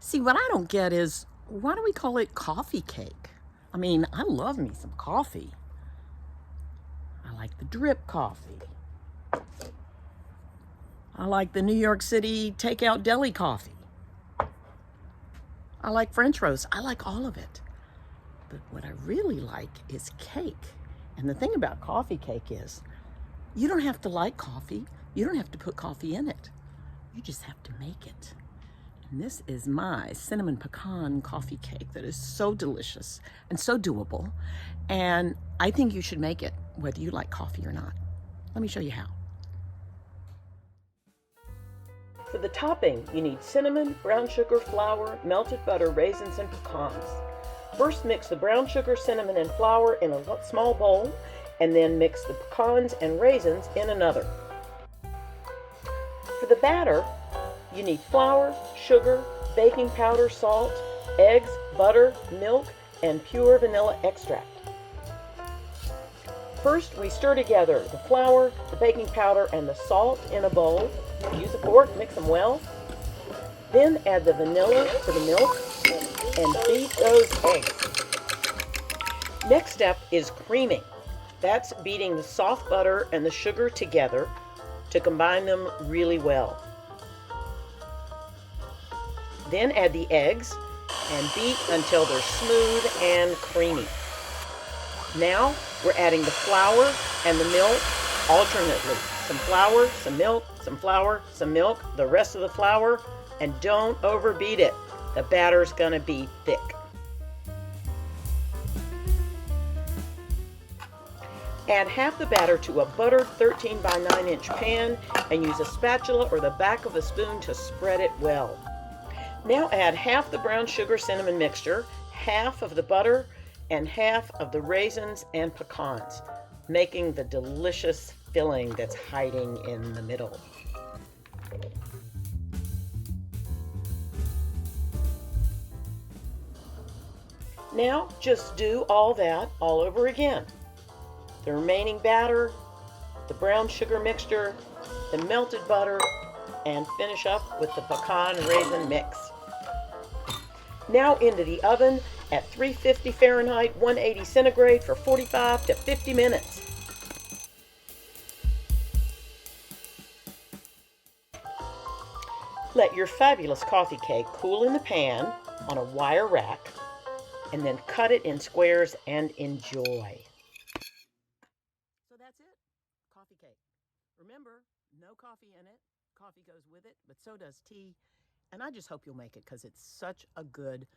See, what I don't get is, why do we call it coffee cake? I mean, I love me some coffee. I like the drip coffee. I like the New York City takeout deli coffee. I like French roast. I like all of it. But what I really like is cake. And the thing about coffee cake is, you don't have to like coffee. You don't have to put coffee in it. You just have to make it. And this is my cinnamon-pecan coffee cake that is so delicious and so doable. And I think you should make it, whether you like coffee or not. Let me show you how. For the topping, you need cinnamon, brown sugar, flour, melted butter, raisins, and pecans. First, mix the brown sugar, cinnamon, and flour in a small bowl, and then mix the pecans and raisins in another. For the batter, you need flour, sugar, baking powder, salt, eggs, butter, milk, and pure vanilla extract. First, we stir together the flour, the baking powder, and the salt in a bowl. Use a fork, mix them well. Then add the vanilla to the milk and beat those eggs. Next step is creaming. That's beating the soft butter and the sugar together to combine them really well. Then add the eggs and beat until they're smooth and creamy. Now we're adding the flour and the milk alternately. Some flour, some milk, some flour, some milk, the rest of the flour, and don't overbeat it. The batter's gonna be thick. Add half the batter to a buttered 13 by 9 inch pan and use a spatula or the back of a spoon to spread it well. Now add half the brown sugar cinnamon mixture, half of the butter, and half of the raisins and pecans, making the delicious filling that's hiding in the middle. Now just do all that all over again. The remaining batter, the brown sugar mixture, the melted butter, and finish up with the pecan raisin mix. Now into the oven at 350 Fahrenheit, 180 centigrade for 45 to 50 minutes. Let your fabulous coffee cake cool in the pan on a wire rack, and then cut it in squares and enjoy. So that's it, coffee cake. Remember, no coffee in it. Coffee goes with it, but so does tea. And I just hope you'll make it because it's such a good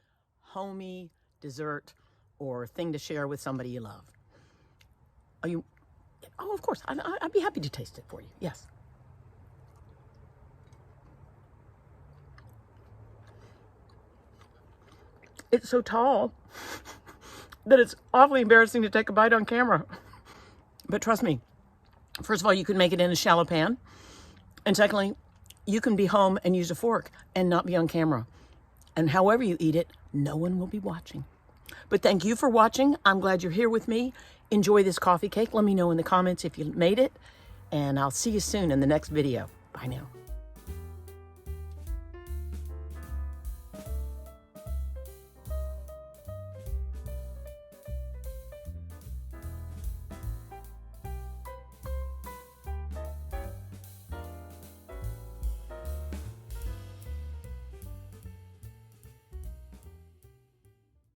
homey dessert or thing to share with somebody you love. Are you? Oh, of course. I'd be happy to taste it for you. Yes. It's so tall that it's awfully embarrassing to take a bite on camera. But trust me, first of all, you can make it in a shallow pan. And secondly, you can be home and use a fork and not be on camera. And however you eat it, no one will be watching. But thank you for watching. I'm glad you're here with me. Enjoy this coffee cake. Let me know in the comments if you made it. And I'll see you soon in the next video. Bye now.